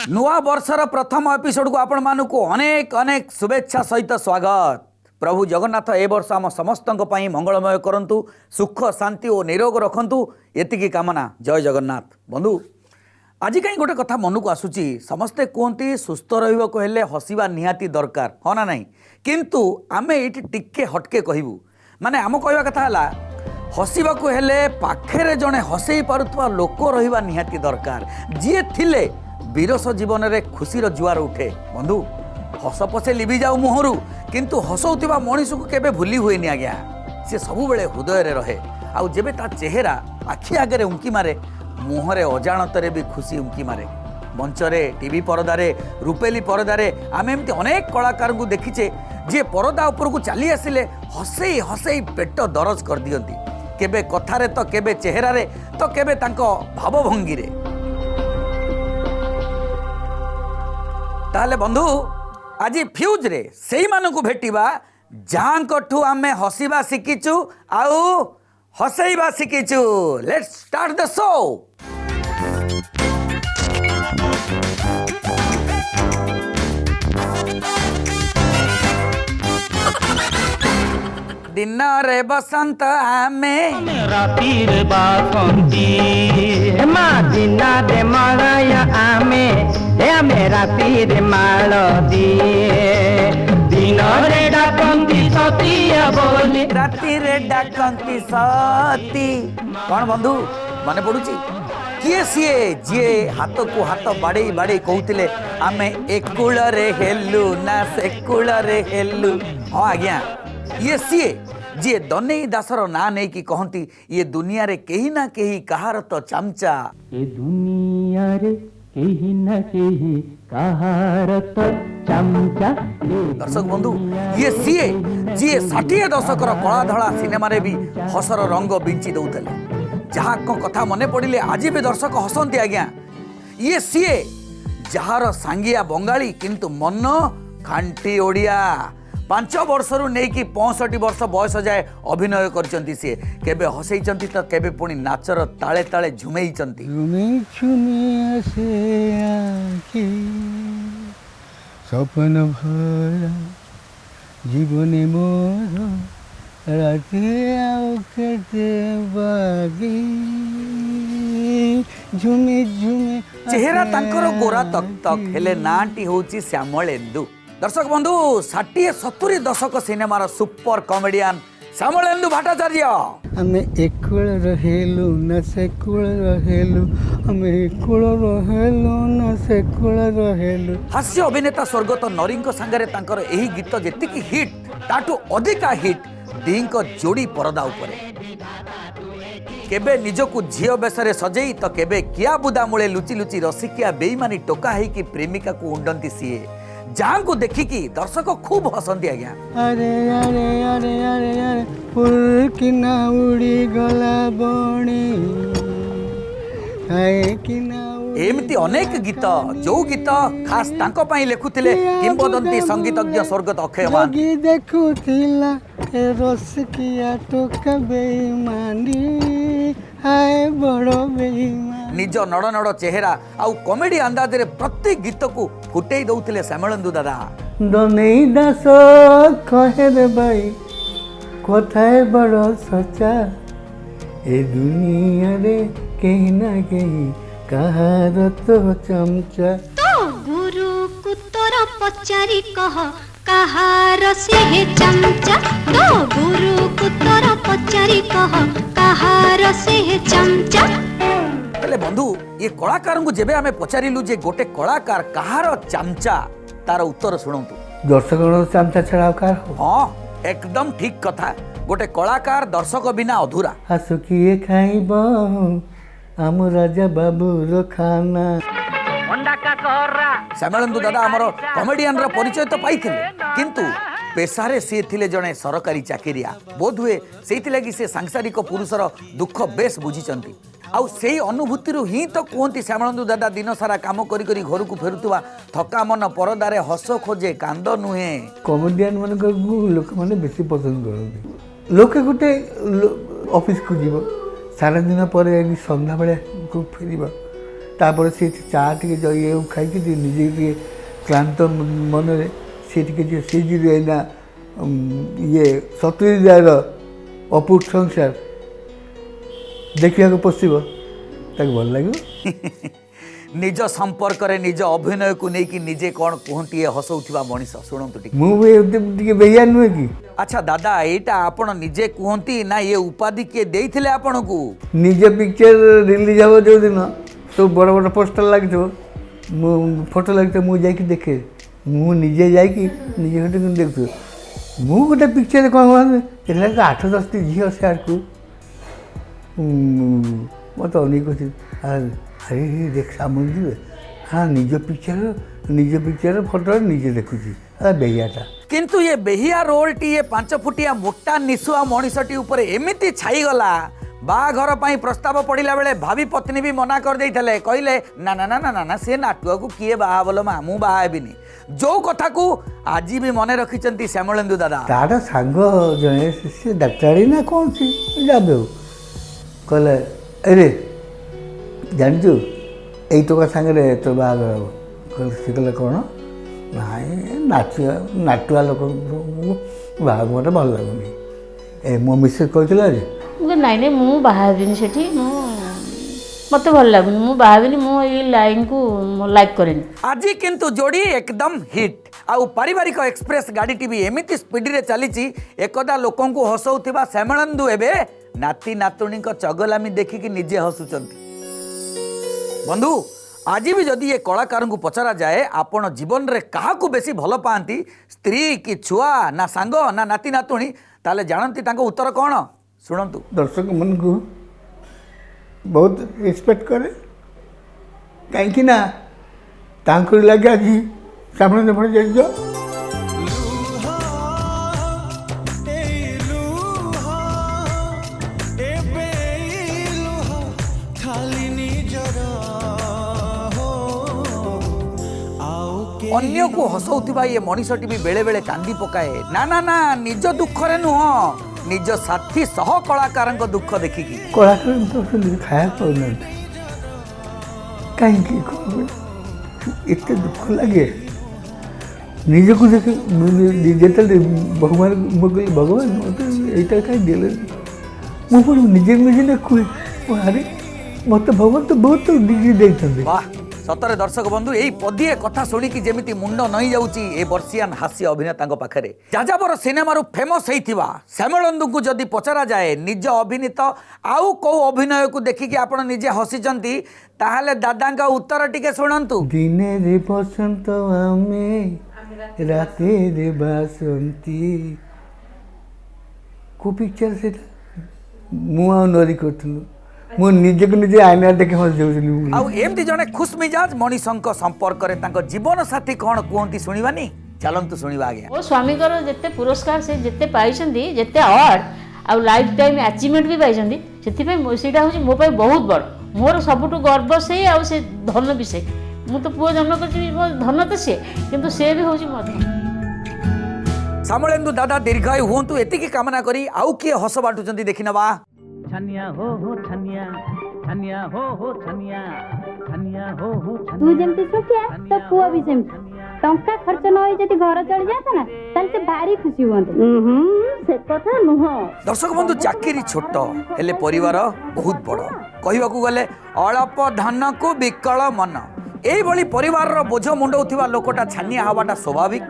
नुआ वर्षर प्रथम एपिसोड को आपण मानक अनेक अनेक शुभेच्छा सहित स्वागत। प्रभु जगन्नाथ ए वर्ष आम समस्त मंगलमय करंतु, सुख शांति और निरोग रखंतु, एतिकी कामना। जय जगन्नाथ। बंधु, आज कहीं गोटे कथा मन को आसूची, समस्ते कहते सुस्थ रहिबाको हेले हसिबा निहाती दरकार, हाँ ना नहीं? किंतु आमे ये टिके हटके कहबू, माने आम कहवा कथा है हसिबाको हेले पाखेरे जड़े हसई पारुथवा लोक रहिबा निहाती दरकार, जी थिले विरस जीवन रे खुशीर जुआर उठे। बंधु, हस पछे लिभि जाऊ मुहरु, किंतु हसौथिबा मनीष को केबे भूली हुएनी आज्ञा। सी सबुबेले हृदय रे रहे, आउ जेबे ता चेहरा आखि आगे उंकी मारे, मुहरे अजाणतरे भी खुशी उंकी मारे। मंचरे, टीवी परदारे, रूपेली परदारे आमे एमती अनेक कलाकार को देखीचे जे परदा उपर को चली आसिले हसई हसई पेट दरज कर दियंती, केबे कथारे तो केबे चेहरा रे तो केबे तांको भावभंगी रे। ताहले बंधु, आज फ्यूज रे सेही मानकु भेटिबा जांकठू आमे हसिबा शिकिचु आउ हसैबा शिकिचु। Let's start the show. दिन रे बसंत आमे राती रे बासंती दिन रे माया आमे राती रे मालती दिन रे डाकंती सतिया बोली राती रे डाकंती सती। कौन बंधु माने पड़ुची? किए सीए जी हाथ को हाथ बाड़े बाड़े कहते आमे एकुल रे हेलु ना सेकुल रे हेलु। हाँ आज्ञा, ये सीए जी दनेई दासर ना नहीं कि कहती ये दुनिया रे कहीं ना कहीं कहार तो चमचा। ए दुनिया रे कहीं ना कहीं कहार तो चमचा। दर्शक बंधु, ये सीए जी 60 दशक कला धड़ा सिनेमा रे भी हसर रंग बिंची दौले, जहाँ को कथा मने पड़िले आज भी दर्शक हसंती आज्ञा। ये सीए जार सांगिया बंगाली किंतु मन खांटी ओडिया। 5 वर्षरू नहीं कि 65 वर्ष बयस जाए अभिनय करचंती सी, केबे हसैचंती तो केबे पुणी नाचर ताले ताले झुमेइचंती। सपन भरा जीवने मोर राते आओ केते बागी झुमे झुमे। चेहरा तांकर गोरा तक तक हेले नाटी होची श्यामलेंदु। दर्शक बंधु, 60-70 दशक सिनेमार सुपर कॉमेडियन श्यामलेंदु भट्टाचार्य। हमें एकुल रहेलु न सेकुल रहेलु, हमें एकुल रहेलु न सेकुल रहेलु। हास्य अभिनेता स्वर्गत नरींक सांगरे तांकर एही गीत जेतिकी हिट ताटू अधिका हिट दींक जोड़ी परदा उपरे। केबे निजकु झियो बेसरे सजेई तो केबे किया बुदा मूले लुचि लुचि रसिकिया बेईमानी टोका है कि प्रेमिका को उंडंती सीए, जहाँ को देखिकी दर्शक खूब हसंती आज्ञा। अरे अरे अरे अरे अरे फुल किना उड़ी गला बणी आए किना एमती अनेक गीत जो गीत खास तांको पाई लेखुथिले किंबदंती संगीतज्ञ स्वर्गत अक्षय महांती। देखुथिला रसिकिया टोका बेईमानी हाय बड़ बेईमान। निज नड़ नड़ चेहरा आउ कॉमेडी अंदाज रे प्रत्येक गीत को फुटेई दउथिले श्यामलेंदु दादा। दनेई दास कहे रे भाई कथाए बड़ सचा, ए दुनिया रे कहीं ना कहीं कहार तो चमचा। तो गुरु को तोरा पचारी कह कहार से है चमचा। तो गुरु को तोरा पचारी कह कहार से है चमचा। हेले बंधु, ये कलाकार को जेबे आमे पचारिलु जे गोटे कलाकार कहार चमचा, तार उत्तर शुणंतु। दर्शक चमचा छड़ा कार हो। हाँ, एकदम ठीक कथा। गोटे कलाकार दर्शक बिना अधूरा। हसु किए खाइब आम राजा बाबूर खाना। श्यामलेंदु दादा आमर कॉमेडियन रो परिचय तो पाइथिले, किंतु पेशारे सी थिले जणे सरकारी चाकरिया। बोध हुए सेति लागि से सांसारिक पुरुषर दुख बेस बुझिचंती। आउ सेही अनुभूति ही तो कहती श्यामलेंदु दादा दिन सारा काम करी करी घर को फेरुवा थका मन परदारे हस खोजे कांद नुहे। कॉमेडियन मान लोक मैंने बेसी पसंद करते। लोके गोटे ऑफिस को जीव सारा दिन पर संध्या बेले को फेर ତାପରେ ସେ ଚା ଟିକେ ଇଏ ଖାଇକି ନିଜେ ଟିକେ କ୍ଳାନ୍ତ ମନରେ ସେ ଟିକେ ସିଝିଲେ ଏଇନା ଇଏ ସତୁରିଦାର ଅପୁଟ ସଂସାର ଦେଖିବାକୁ ପଶିବ ତାକୁ ଭଲ ଲାଗିବ। ନିଜ ସମ୍ପର୍କରେ ନିଜ ଅଭିନୟକୁ ନେଇକି ନିଜେ କ'ଣ କୁହନ୍ତି ଏ ହସଉଥିବା ମଣିଷ ଶୁଣନ୍ତୁ ଟିକେ। ମୁଁ ବି ଟିକେ ବେୟା ନୁହେଁ କି? ଆଚ୍ଛା ଦାଦା ଏଇଟା ଆପଣ ନିଜେ କୁହନ୍ତି ନା ଏ ଉପାଧି କିଏ ଦେଇଥିଲେ ଆପଣଙ୍କୁ? ନିଜ ପିକ୍ଚର ରିଲିଜ୍ ହେବ ଯେଉଁଦିନ ସବୁ ବଡ଼ ବଡ଼ ପୋଷ୍ଟର ଲାଗିଥିବ, ମୁଁ ଫଟୋ ଲାଗିଥିବ, ମୁଁ ଯାଇକି ଦେଖେ। ମୁଁ ନିଜେ ଯାଇକି ନିଜେ ଗୋଟେ ଦେଖୁଥିବ। ମୁଁ ଗୋଟେ ପିକ୍ଚରରେ କ'ଣ ହେଲା 8-10ଟି ଝିଅ ସିଆଡ଼କୁ ମୋତେ ଅନେକ ଅଛି, ଆରେ ଦେଖ ସାମୁନ ଯିବେ, ହଁ ନିଜ ପିକ୍ଚର ଫଟୋ ନିଜେ ଦେଖୁଛି ବେହିଆଟା। କିନ୍ତୁ ଏ ବେହିଆ ରୋଲଟି ଏ 5 ଫୁଟିଆ ମୋଟା ନିଶୁଆ ମଣିଷଟି ଉପରେ ଏମିତି ଛାଇଗଲା, ବାହାଘର ପାଇଁ ପ୍ରସ୍ତାବ ପଡ଼ିଲା ବେଳେ ଭାବି ପତ୍ନୀ ବି ମନା କରିଦେଇଥିଲେ, କହିଲେ ନା ନା ନା ନା ନା ନା ସେ ନାଟୁଆକୁ କିଏ ବାହା ବୋଲ ମା, ମୁଁ ବାହା ହେବିନି। ଯୋଉ କଥାକୁ ଆଜି ବି ମନେ ରଖିଛନ୍ତି ଶ୍ୟାମଳେନ୍ଦୁ ଦାଦା। ତାର ସାଙ୍ଗ ଜଣେ ସେ ଡାକ୍ତରାଣୀ ନା କ'ଣ ସେ ଯାବେ କହିଲେ ଆରେ ଜାଣିଛୁ ଏଇ ଟୋକା ସାଙ୍ଗରେ ତୋ ବାହାଘର ହେବ। ସେ କହିଲେ କ'ଣ? ନାଇଁ ନାଟୁଆ ଲୋକଙ୍କୁ ବାହାଘର ମୋତେ ଭଲ ଲାଗୁନି। ମୋ ମିସେସ୍ କହିଥିଲା ଯେ ନାଇଁ ନାଇଁ ମୁଁ ବାହା ହେବିନି ସେଠି, ମୋତେ ଭଲ ଲାଗୁନି, ମୁଁ ବାହା ହେବିନି, ମୁଁ ଏଇ ଲାଇନ୍କୁ ଲାଇକ୍ କରେନି। ଆଜି କିନ୍ତୁ ଯୋଡ଼ି ଏକଦମ ହିଟ୍। ଆଉ ପାରିବାରିକ ଏକ୍ସପ୍ରେସ ଗାଡ଼ିଟି ବି ଏମିତି ସ୍ପିଡରେ ଚାଲିଛି, ଏକଦା ଲୋକଙ୍କୁ ହସଉଥିବା ଶ୍ୟାମଳେନ୍ଦୁ ଏବେ ନାତି ନାତୁଣୀଙ୍କ ଚଗଲାମି ଦେଖିକି ନିଜେ ହସୁଛନ୍ତି। ବନ୍ଧୁ ଆଜି ବି ଯଦି ଏ କଳାକାରଙ୍କୁ ପଚରାଯାଏ ଆପଣ ଜୀବନରେ କାହାକୁ ବେଶୀ ଭଲ ପାଆନ୍ତି, ସ୍ତ୍ରୀ କି ଛୁଆ ନା ସାଙ୍ଗ ନା ନାତି ନାତୁଣୀ, ତାହେଲେ ଜାଣନ୍ତି ତାଙ୍କ ଉତ୍ତର କ'ଣ? ଶୁଣନ୍ତୁ। ଦର୍ଶକମାନଙ୍କୁ ବହୁତ ରେସ୍ପେକ୍ଟ କରେ, କାହିଁକି ନା ତାଙ୍କରି ଲାଗି ଆଜି ଶ୍ୟାମଳେନ୍ଦୁ ଭଳି ଯାଇଛ। ଅନ୍ୟକୁ ହସଉଥିବା ଏ ମଣିଷଟି ବି ବେଳେ ବେଳେ କାନ୍ଦି ପକାଏ। ନା ନା ନା ନିଜ ଦୁଃଖରେ ନୁହଁ, ନିଜ ସାଥୀ ସହ କଳାକାରଙ୍କ ଦୁଃଖ ଦେଖିକି। କଳାକାର ଖାଇବା ପାଉନାହାନ୍ତି କାହିଁକି ଏତେ ଦୁଃଖ ଲାଗେ ନିଜକୁ ଦେଖି। ଯେତେବେଳେ ଭଗବାନ ମୁଁ କହିଲି ଭଗବାନ ମୋତେ ଏଇଟା କାହିଁ ଦେଲେନି, ମୁଁ ପୁଣି ନିଜେ ଦେଖୁଏ ଆରେ ମୋତେ ଭଗବାନ ତ ବହୁତ ଡିଗ୍ରୀ ଦେଇଛନ୍ତି। ବାହ ସତରେ ଦର୍ଶକ ବନ୍ଧୁ ଏଇ ପଦିଏ କଥା ଶୁଣିକି ଯେମିତି ମୁଣ୍ଡ ନଇଁ ଯାଉଛି ଏ ବର୍ଷିଆନ୍ ହାସ୍ୟ ଅଭିନେତାଙ୍କ ପାଖରେ। ଯାଯାବର ସିନେମାରୁ ଫେମସ୍ ହେଇଥିବା ଶ୍ୟାମଳେନ୍ଦୁଙ୍କୁ ଯଦି ପଚରାଯାଏ ନିଜ ଅଭିନୀତ ଆଉ କୋଉ ଅଭିନୟକୁ ଦେଖିକି ଆପଣ ନିଜେ ହସିଛନ୍ତି, ତାହେଲେ ଦାଦାଙ୍କ ଉତ୍ତର ଟିକେ ଶୁଣନ୍ତୁ। ଦିନରେ ବସନ୍ତ ଆମେ ରାତିରେ ବାସନ୍ତୀ। କୋଉ ପିକ୍ଚର ସେଇଟା? ମୁଁ ଆଉ ନରି କରୁଥିଲୁ, ମୁଁ ନିଜକୁ ନିଜେ ଆଇନା ଦେଖି ହସିଯାଉଥିଲି। ଆଉ ଏମିତି ଜଣେ ଖୁସ୍ ମିଜାଜ ମଣିଷଙ୍କ ସମ୍ପର୍କରେ ତାଙ୍କ ଜୀବନ ସାଥୀ କ'ଣ କୁହନ୍ତି ଶୁଣିବାନି? ଚାଲନ୍ତୁ ଶୁଣିବା ଆଜ୍ଞା। ମୋ ସ୍ୱାମୀଙ୍କର ଯେତେ ପୁରସ୍କାର ସେ ଯେତେ ପାଇଛନ୍ତି, ଯେତେ ଆୱାର୍ଡ଼ ଆଉ ଲାଇଫ୍ ଟାଇମ୍ ଆଚିଭମେଣ୍ଟ ବି ପାଇଛନ୍ତି, ସେଥିପାଇଁ ସେଇଟା ହେଉଛି ମୋ ପାଇଁ ବହୁତ ବଡ଼। ମୋର ସବୁଠୁ ଗର୍ବ ସେଇ, ଆଉ ସେ ଧନ ବି ସେ। ମୁଁ ତ ପୁଅ ଜନ୍ମ କରିଛି, ମୋ ଧନ ତ ସିଏ, କିନ୍ତୁ ସେ ବି ହେଉଛି ମୋ ଧନ। ଶ୍ୟାମଳେନ୍ଦୁ ଦାଦା ଦୀର୍ଘାୟୁ ହୁଅନ୍ତୁ ଏତିକି କାମନା କରି ଆଉ କିଏ ହସ ବାଣ୍ଟୁଛନ୍ତି ଦେଖିନେବା। छनिया हो छनिया, छनिया हो छनिया, छनिया हो तू जेमती सुखिया तो पुआ भी सेमती। टंका खर्च न होई जति घर चली जाता ना ताले से भारी खुशी हुअंते। से कथा नुह। दर्शक बंधु चाकरी छोट हेले परिवार बहुत बड़। कहबाकू गले अल्प धन को विकल मन। एभली परिवार बोझ मुंडौथिबा लोकटा छानिया हवाटा स्वाभाविक।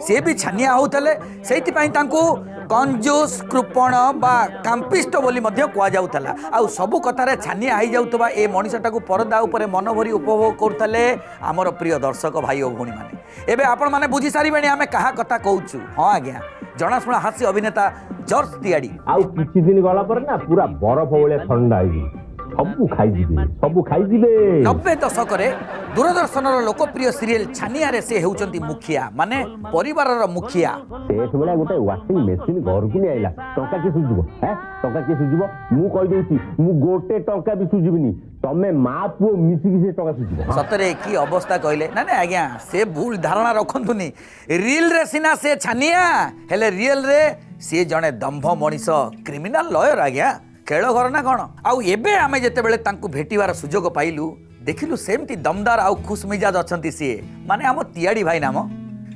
से भी छानिया होउतले, सेइथिपई तांकू कंजूस कृपण बा काम्पिष्ट बोली मध्य कुआ जाउतला। आउ सबु कथारे छानिया होई जाउतबा ए मनिषटाकू परदा उपरे मन भरी उपभोग करतले आमर प्रिय दर्शक भाई ओ भौणी माने। एबे आपण माने बुझी सारिबेनी आमे कहा कथा कहूछु। हां आज्ञा, जनाशुना हास्य अभिनेता जॉर्ज तियाड़ी। आउ किछि दिन गला पर ना पूरा बरफ भलिया ठंडा होई सबु खाई जिबे। 90 दशकरे दूरदर्शनर लोकप्रिय सीरियल छानिया रे से हेउचंती मुखिया, माने परिवारर मुखिया। सेठ बेला गोटे वाशिंग मशीन घर को नहीं आइला, टंका के सुजिबो? टंका के सुजिबो? मु कहि देउची मु गोटे टंका भी सुजिबिनी, तमे मा पुओ मिसिकी से टंका सुजिबो। सतरे की अवस्था कहले ना ना आज्ञा, से भूल धारणा रखंतुनी। रियल रे सिना से छानिया हेले रियल रे से जणे दंभ मनीष, क्रिमिनल लॉयर आज्ञा। खेल घर ना कौन? आउ एबे आमे जेतेबेले तांकू भेटिवार सुजोग पाइलु, देखिलु सेमती दमदार आउ खुश मिजाज अछंती सीए माने आम तियाड़ी भाई नाम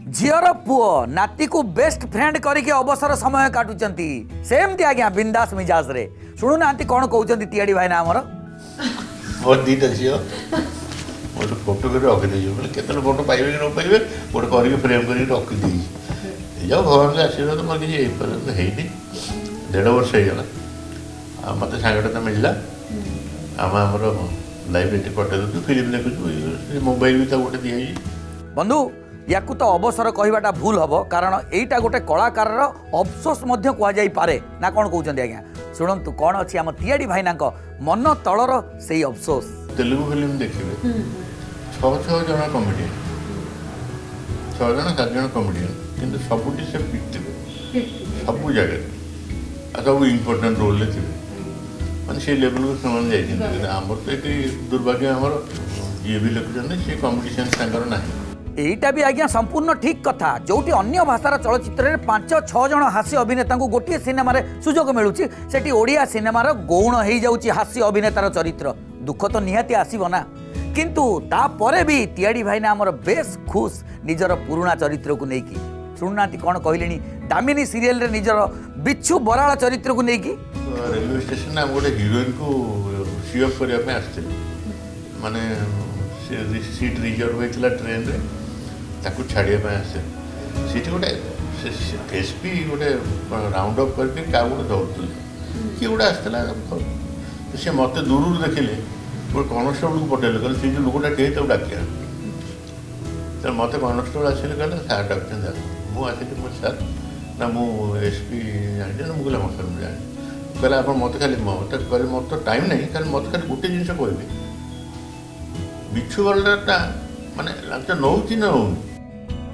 झीर पुओ नाती को बेस्ट फ्रेंड करके अवसर समय काटुचंती सेमती आज्ञा बिंदास मिजाज रे शुणु नांती कौन कहउचंती तियाड़ी भाई ना हमर बहुत दीटा झील गोटे फोटो कर रखिदी बोले केतने फोटो पाइबे कि न पाइबे गोटे करके फ्रेम कर रखिदी जाओ भगवान के आशीर्वाद मोर किसी पर्यटन है 1.5 वर्ष होगा आ मत सांगटा तो मिलला आम आमर लाइब्रेरी कटे दूँ फिल्म देखुँ मोबाइल भी गोटे दिखाई बंधु याकू तो अवसर कहवाटा भूल हम कारण एटा गोटे कलाकार अफसोस मध्य कहुई पारे ना कौन कहते आज्ञा शुणु कौन अच्छी आम तियाड़ी भाईना मन तलर से अफसोस तेलुगु फिल्म देखिए 6 जन कमेडियन 6 जन 7 जन कमेडियन किंतु सबुटी से पिटते सब जगह सब इम्पोर्टाट रोल थे मैंने से लेवल को से आमर तो ये दुर्भाग्य आमर ये भी लिखुं सी कंपिटिशन ना एटा भी आज्ञा संपूर्ण ठीक कथा जोटी अन्य भाषार चलचित्र 5-6 जन हास्य अभिनेता को गोटे सिनेमा सुजोग मिलूँ सेठी ओडिया सिनेमार गौण हो जाऊँगी हास्य अभिनेतार चरित्र दुख तो निहाती आसब ना किंतु तापरे भी तियाड़ी भाईना आमर बेस खुश निजर पुराणा चरित्र को लेकिन शुणुना कौन कहले दामिनी सीरियल रे निजर बिच्छू बराला चरित्र को लेकिन रेलवे स्टेशन आम गोटे हिरोइन को सीअप करने आसते माने सीट रिजर्व होता ट्रेन रे ताकू छाड़िया आसे सीट गोटे एसपी गोटे राउंड अप करके क्या गोटे दौड़े किए गोटे आसला सी मत दूर देखिले गोटे कनस्टेबल को पटेल कहले सी जो लोकटा टे तक डाकिया तो मत कनस्टेबल आसिले कहले सार डाक मुझे मो सार ना मु एसपी जानी मुझे कहला सर मुझे जानी कहले आप मत खाली मत कहले मत तो टाइम नहीं खाली मत खाली गोटे जिन कहले बिच्छू गलटा माने नौ ना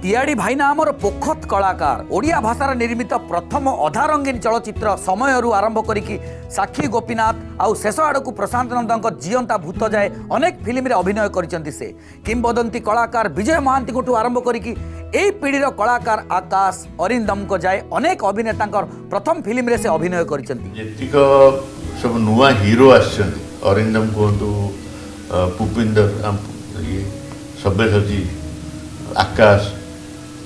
तियाड़ी भाईना आमर पोखत कलाकार ओडिया भाषार निर्मित प्रथम अधा रंगीन चलचित्र समय आरंभ करिकी साक्षी गोपीनाथ आउ शेष आड़क प्रशांत नंद जीवंता भूत जाए अनेक फिल्म रे अभिनय करिसेंती से किंबदंती कलाकार विजय महांती को आरंभ करिकी एई पीढ़ीर कलाकार आकाश अरिंदम को जाए अनेक अभिनेता प्रथम फिल्म रे से अभिनय करिसेंती जेतिक सब नुआ हीरो आछन अरिंदम कहतु पुपिंदर ये सब्यसाची आकाश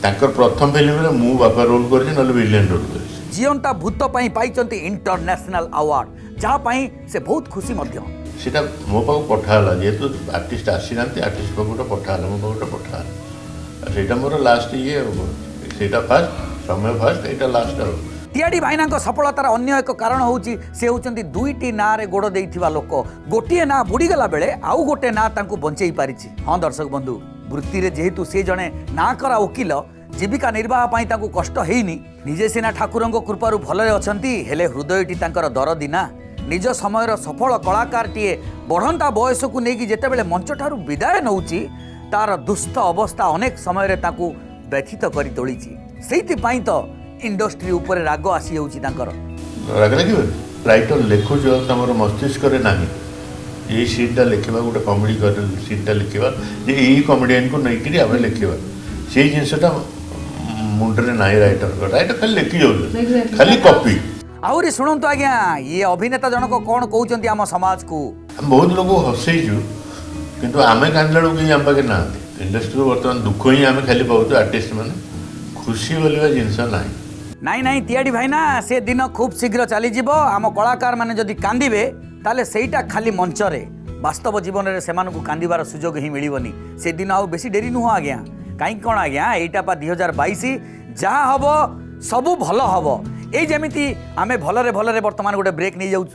ताकर प्रथम फिल्म रे मु बापा रोल करछि नले विलेन रोल करछि जीवंता भूत पई पाइचंती इंटरनेशनल अवार्ड जहाँ पई से बहुत खुशी मध्य सेटा मो पाक पठाला जेतु आर्टिस्ट आसीनांती आर्टिस्ट पाक पठाला मो पाक पठाला सेटा मोर लास्ट ये सेटा फर्स्ट समय फर्स्ट एटा लास्ट हो तियाड़ी भाईना सफलतार अन्य एक कारण होउची से होउचंती दुईटी ना रे गोड़ देइथिबा लोक गोटिए ना बुड़ीगला बेले आउ गोटे ना तांकू बंचेई पारिछि हाँ दर्शक बंधु वृत्ति रे जेहेतु से जने ना करा वकील जीविका निर्वाह पाई तांकू कष्ट हेइनी निजे सिना ठाकुरंक कृपारु भलरे अछंती हेले हृदयटी तांकर दरदी ना निज समयर सफल कलाकार टीए बढ़ंता बयस को नेकी जेतेबेले मंच ठारू विदाय नउची तार दुस्थ अवस्था अनेक समय तांकू व्यथित करी तोळीची सेइति पाई तो इंडस्ट्री ऊपर राग आसी जाउची तांकर राग लागिबो राइटर लेखु जो तमर मस्तिष्क रे नाही ये सीटा लिखा गोटे कमेडी कर सीटा लिखा जे यही कमेडियन को नहीं आम लिखा से जिनसा मुंडे ना राइटर खाली लिखि जाऊ खाली कॉपी आउरी शुणु आज्ञा ये अभिनेता जनक कौन कहते आम समाज को बहुत लोग हसैचु किंतु आमे कांदला कहीं आम पाखे ना इंडस्ट्री बर्तमान दुख ही आम खाली पाऊँ आर्टिस्ट मैंने खुशी बोलवा जिनस ना नाई नाई तियाड़ी भाईना से दिन खूब शीघ्र चली जीवो आम कलाकार माने जदि कांदिबे ताले सेटा खाली मंचरे वास्तव जीवन में से कांदार सुजोग ही मिलनी से दिन आउ बेसी डेरी नुह आज्ञा कहीं कौन आज्ञा यहीटा पा 2022 जहाँ हम सबू भल हम ये जमीती आम भलरे भलरे बर्तमान गोटे ब्रेक नहीं जाऊँ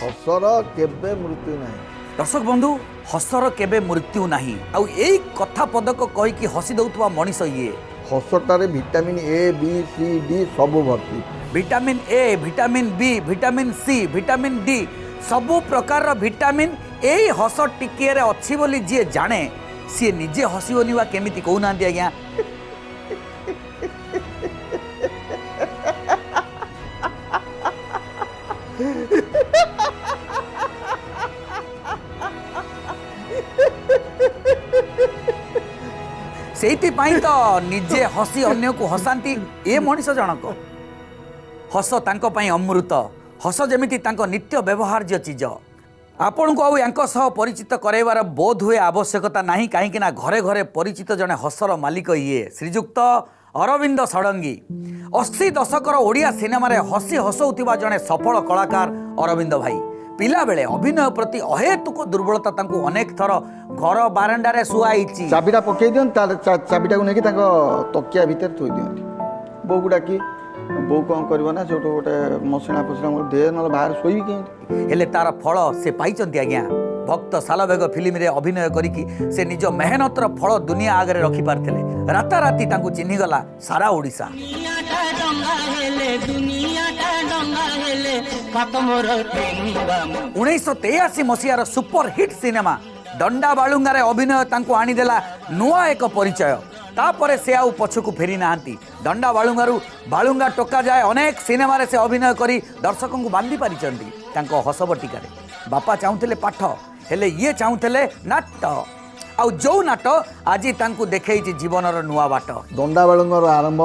हसर केबे मृत्यु नहीं दर्शक बंधु हसर केबे मृत्यु नहीं आउ यही कथा पदक कहीकि हसी दौथुवा मनीष ये हसटारे vitamin A B C D सब भर्ती vitamin A vitamin B vitamin C vitamin D सबु प्रकार विटामिन यही हस टिके अच्छी बोली जी जाने सी निजे हसबनी वा केमिति कहूना आज्ञा से तो निजे हसी अन्य को हसांती ए मनीष जनक हस तांको पई अमृत हस जेमिति तांको नित्य व्यवहार्य चीज आपण को आउ यांको सह परिचित करैबार बोध हुए आवश्यकता नाही काहेकि ना घरे घरे परिचित जने हसर मालिक ये श्रीजुक्त अरविंद षडंगी 80 दशकर ओडिया सिनेमा रे हसी हसौथिबा जने सफल कलाकार अरविंद भाई पिला बेले अभिनय प्रति अहेतुक दुर्बलता तांको अनेक थर घर बारंडा रे सुआईची चाबिटा पकई दियन चाबिटा को नेकी तकिया भितर थोई दियन बो गुडा की बो कौन करबो ना छोटो गोटे मसिना फसिना मोर दे न बाहर सोई के हेले तार फल से पाइचंती आज्ञा भक्त सालबेग फिल्म रे अभिनय करिकी से निज मेहनतर फल दुनिया आगे रखी पारथिले राताराती तांको चिन्ही गला सारा ओडिशा 1983 मसीहार सुपर हिट सिनेमा दंडा बालुंगारे अभिनय तांको आनीदेला नुआ एक परिचय तापरे से आउ पछकु फेरी नांती दंडा बालुंगारू बालुंगा टोका जाए अनेक सिनेमा रे से अभिनय करी दर्शकों को बांधी पारिचंती तांको हसबटिकारे बापा चाहूले पाठ हेले ये चाहूले नाट आउ जो नाट आज तांको देखैछि जीवनर नुआ बाट दंडा बालुंगार आरंभ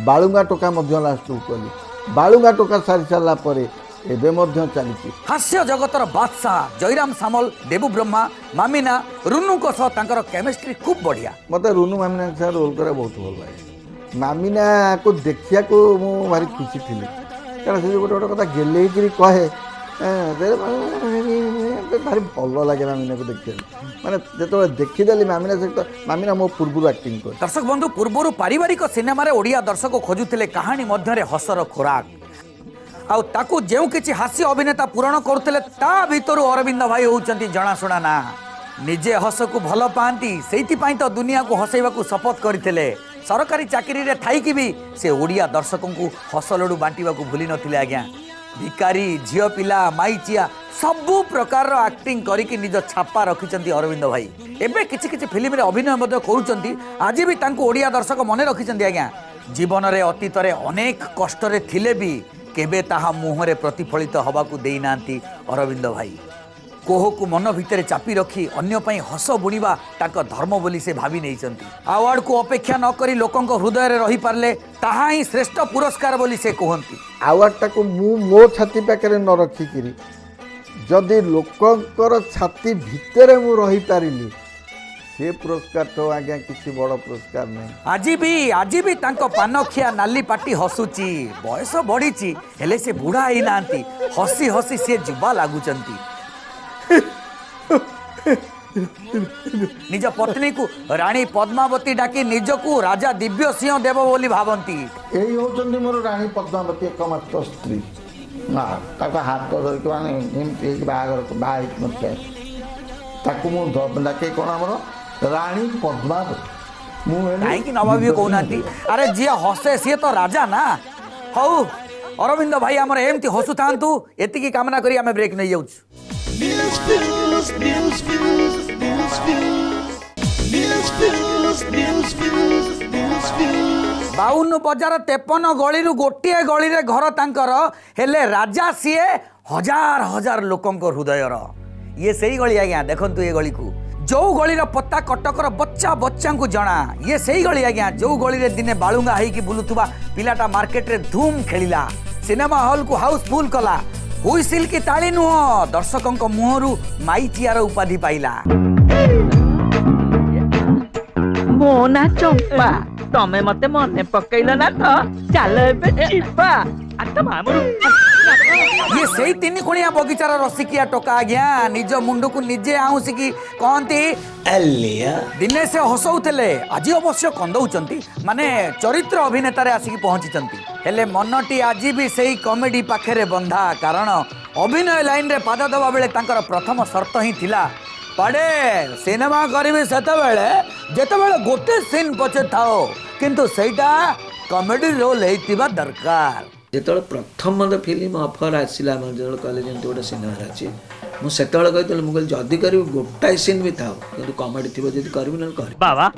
बालुंगा टोका मध्य लास्ट कली बालुंगा टोका सारी सारा परे एबे मध्य चली हास्य जगतर बादशाह जयराम सामल देबू ब्रह्मा मामिना रुनु को सह तांकर केमिस्ट्री खूब बढ़िया मत रुनु मामिना के साथ रोल करा बहुत भल लगे मामिना को देखिया को मु भारी खुशी थी कारण से गोटे गोटे कथा गेले कहे भारी भल लगे मामिना को देखिया माने जो देखीदेली मामिना सहित मामिना मो पूर्व एक्टिंग कर दर्शक बंधु पूर्व पारिवारिक सिनेमा रे ओडिया दर्शक खोजुथिले कहानी मध्य हसर खोराक आउ ताकू जेउ किछि हास्य अभिनेता पूरण करुଥିଲେ ता भितरु अरविंद भाई होउचंती जणाशुणा ना निजे हस को भल पाती सेति पई तो दुनिया को हसैबा को शपथ करथिले सरकारी चाकरी रे थाई कि भी से ओडिया दर्शकों को हस लडू बांटीबा को भूली नथिले आज्ञा भिकारी झियो पिला माईचिया सबु प्रकार एक्टिंग करिकि निज छापा रखिचंती अरविंद भाई एबे किछि किछि फिल्म रे अभिनय मध्य करूचंती आज भी तांको ओडिया दर्शक मने रखिचंती आज्ञा जीवन रे अतीत रे अनेक कष्ट रे थिले भी केबे ताहा मुहरे प्रतिफलित हवाकू देई नांती अरविंद भाई कोह को मन भितर चापी रखी अन्य पई हस बुणीबा ताक धर्म बोली से भावी नैचंती अवार्ड को अपेक्षा न करी लोकंक हृदय रे रही पारले ताहा ही श्रेष्ठ पुरस्कार बोली से कहंती अवार्ड टाको मु मो छाती पाकरे न रखी किरी जदि लोकंकर छाती भितर मु रही पारिली से पुरस्कार तो आज्ञा किसी बड़ पुरस्कार नहीं आज भी तांको पानखिया नाली पाटी हसुची बयस बढ़ीची हेले से बुढ़ा ही नांती हसी हसी से जुबा लागुचंती निज पत्नी को रानी पद्मावती डाकी निजकू राजा दिव्य सिंह देव बोली भावंती यही होचंदी मोर रानी पद्मावती एकमात्र स्त्री ना ताको हाथ धरिक माने एमती बाहागर बाहा नथे ताको मु डाके कोन हमर रानी पद्मावती कहीं नभावी कहना अरे जी हसे सी तो राजा ना हौ अरविंद भाई आमर एमती हसु थांतु एतिकी कामना करी आमे ब्रेक नहीं जाउछ 52 बजार 53 गली गोटे गली रे घर तांकर हेले राजा सीए हजार हजार लोकंक हृदयर ये सही गली आज्ञा देखंतु ये गली को जो गली पत्ता कटकर बच्चा बच्चा को जना ये सही गली आज्ञा जो गली रे दिने बालुंगा होइकी बुलुथुबा पिलाटा मार्केट रे धूम खेलिला सिनेमा हॉल को हाउसफुल कला हुइसिल की ताली नुह दर्शकों मुहरु माईचियार उपाधि पाइला मो ना चंपा तमे मते मने पकैला ना तो चल एबे चिपा आत मामरू ये सही तीन खुणिया बगीचार रसिकिया टोका आज्ञा निज मुंड को निजे आउसिकी कहती दिने से हसौले आज अवश्य कंदौचंती माने चरित्र अभिनेता रे आसिकी पहुंचीचंती हेले मनटी आज भी सही कॉमेडी पाखरे बंधा कारण अभिनय लाइन रे पाद दबा बेले तांकर प्रथम शर्त ही थिला पड़े सिनेमा करिवे सेतेबेले जेतेबेले गोटे सीन पछे थाओ किंतु सेटा कॉमेडी रोल हेतिबा दरकार जो प्रथम मत फिल्म ऑफर आसला जो कहले जमी गोटे सिनेमा अच्छी मुझे कही मुझे जदि कर गोटाए सीन भी था कि कमेडी थी जी कर बाबा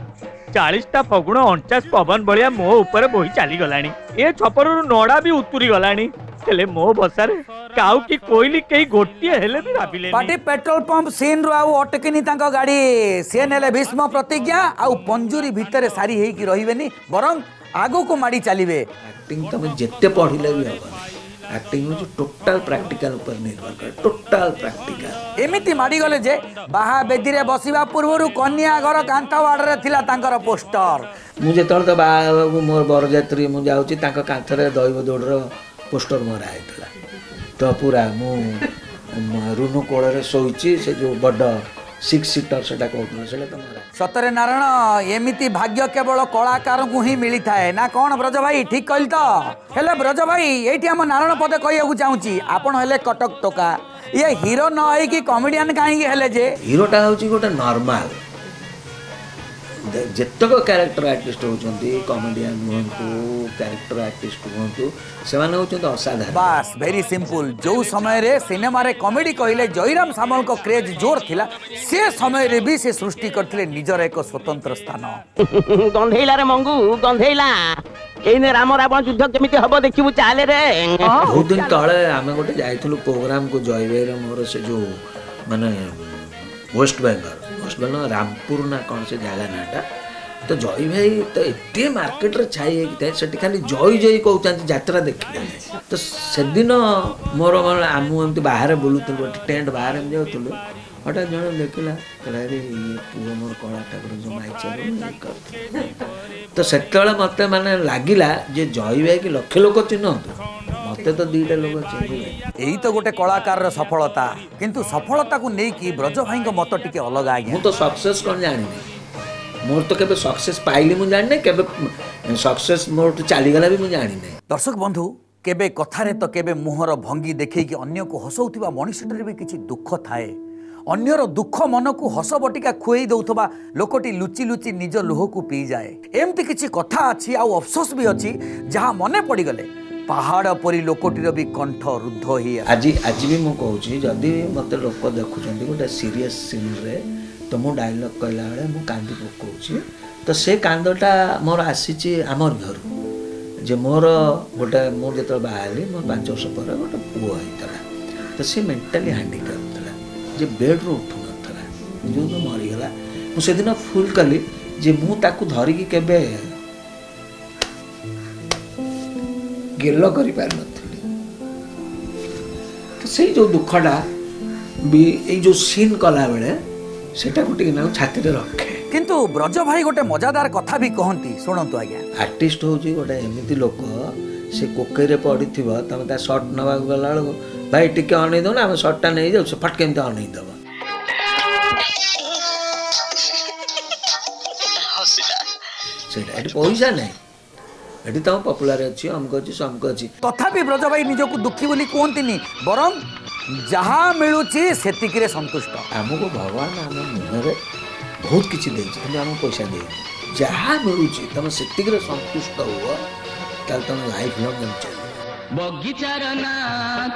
40टा फगुण 49 पवन भलिया मो ऊपर बोही चली गलानी ए छपर नड़ा भी उतुरी गलानी हेले मो बसारे काउ की कोइली कई गोटिए हेले भी भाबिले पाटी पेट्रोल पंप सीन रो आउ अटकिनी तांको गाड़ी से नेले भीष्म प्रतिज्ञा आउ पंजुरी भितर सारी हेई की रहिबेनी बरं आगो को माड़ी चलिबे एक्टिंग तुम जिते पढ़िले भी हम एक्टिंग हूँ टोटाल प्रैक्टिकल पर निर्भर करे टोटाल प्रैक्टिकल एमिति माड़गले जे बाहा बेदी रे बसिबा पूर्व कन्या घर कांथ वाड़े थिला तांकर पोस्टर मुझे तो बाबू मोर बरजात्री मुझे जाऊँगी कांथरे दैव दौड़ पोस्टर मरा होता तो पूरा मु रुनु कोल शोची से जो बड़ 6 सीटर से कहूँ से तो मरा सतरे नारायण एमिति भाग्य केवल कलाकार को ही मिली थाए ना कौन ब्रज भाई ठीक कहली तो हेले ब्रज भाई ये आम नारायण पदे कहू चाहूँगी आपण हेले कटक टोका ये हीरो न है कि कॉमेडियन कहीं हेले जे हीरोटा हूँ गोटे नॉर्मल जेतक क्यारेक्टर आर्टिस्ट होती कॉमेडियन हूँ क्यारेक्टर आर्टिस्ट हूँ से असाधारण बास वेरी सिंपल जो समय रे सिनेमा रे कॉमेडी कहले जयराम सामल को क्रेज जोर थिला से समय रे भी से सृष्टि करथिले निजर एक स्वतंत्र स्थान गंधेइला रे मंगू गंधेइला एने राम रावण युद्ध केमिति हबो देखिबु चाले रे बहुत दिन तले आमे गोटे जाइथलु प्रोग्राम को जय भाई रे मोर से जो माने वेस्ट बेंगल रामपुर ना कौन से जगह नाटा तो जय भाई तो एटे मार्केट रे छाई है से खाली जय जय कहते यात्रा देखिले तो से दिन मोर आमु एमती बाहर बोलुलु टेंट बाहर जाऊँ हठात जन देखला कहला रे ये पुओ मोर कला ठाकुर जो माइचर तो से मत माने लागिला जे जय भाई कि लक्ष लोक चिन्हतु मते तो 2टा लोक चिन्हले यही तो गोटे कलाकार सफलता किंतु सफलता को नहीं कि ब्रज भाई मत टिके अलग आज्ञा मु तो सक्सेस कौन जानी मोर तो केबे सक्सेस पाइली मु जानी केबे सक्सेस मोर तो चलीगला भी मु जानी नहीं दर्शक बंधु केबे कथारे तो केबे मुहर भंगी देखै कि अन्य को हसौथिबा मनुष्यटर भी किछि दुख थाए अन्यर दुख मन को हस बटिका खुई दौथबा लोकटी लुचि लुचि निज लुह को पी जाए एमती किछि कथा अछि आ अफसोस भी अछि जहाँ मने पड़ी गले पहाड़ परी लोकटीर भी कंठ रुद्ध ही आज भी मु कहूँ जदि मत लोक देखुं गोटे सीरीयस सीन रे तो मु डायलॉग कहला बेले मु कांदी पकाऊँ तो से कांदटा मोर आसी आमर घर जे मोर गोटे मुझे बाहरी मोर 5 वर्ष पर गोटे पुओ होता तो सी मेंटाली हैंडिकैप था जे बेड रू उठू ना जो तो मरीगला मुझे दिन फुल कली जे मु ताकू धरिकी केबे गेल कर तो से जो दुखटा भी ये जो सीन कला बेले सेटा को टिके छाती रे रखे किंतु ब्रज भाई गोटे मजादार कथा भी कहती शुणु आज्ञा आर्टिस्ट हूँ गोटे एमती लोक से कोकईरे पड़ी तुम ता सर्ट नवा गला बेलू भाई टिके अनै दो ना सर्टा नहीं जाऊ से फट केमती अनै दब पैसा नहीं एटी तुम पपुलार अच्छी अमक अच्छी समक अच्छी तथापि ब्रज भाई निजको दुखी बोली कहते बरं जहाँ मिलूची सेतिकिरे संतुष्ट आमको भगवान आम मुहर बहुत किसी देती आम पैसा दे जहाँ मिलूची तुम सेतिकिरे संतुष्ट हुआ ताल तुम लाइफ लॉन्ग चल बगीचार ना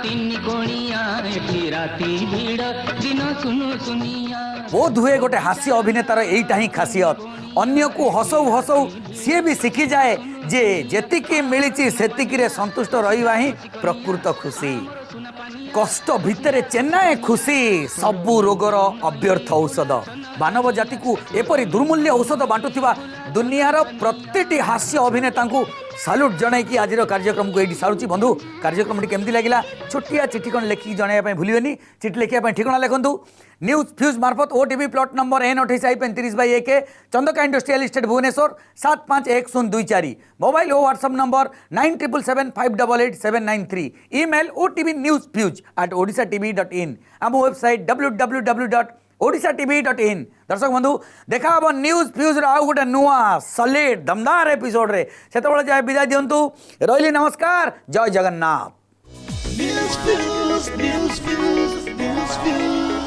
3 कोणिया एठी राती भीड़ दिन सुनु सुनिया बोध हुए गोटे हास्य अभिनेतार यहीटा ही खासियत अन्य को हसौ हसौ सी भी शिखी जाए जे जेतिकी मिली सेतिकी संतुष्ट रहिबा ही प्रकृत खुशी कष्ट भितर चेन्नाए खुशी सबु रोगर अव्यर्थ औषध मानव जाति को एपरी दुर्मूल्य औषध बांटुथिबा दुनियार प्रतिटी हास्य अभिनेता को साल्यूट जनाई कि आज कार्यक्रम को ये सारूची बंधु कार्यक्रम केमती लगिला छोटिया चिठी कौन लिखिक जनवाई भूलें चिठी लिखा ठिकाना लिखु न्यूज फ्यूज मार्फत OTV plot number N28I35/1 Chandaka industrial estate Bhubaneswar 751024 mobile और व्हाट्सएप नंबर 9777588793 ईमेल otv_news_fuse@odishatv.in आम वेबसाइट www.odishatv.in दर्शक बंधु देखा हम न्यूज फ्यूज आउ गोटे नुआ सॉलिड दमदार एपिसोड रे सेतबेले जाय विदाय दियंतु रहिली नमस्कार जय जगन्नाथ।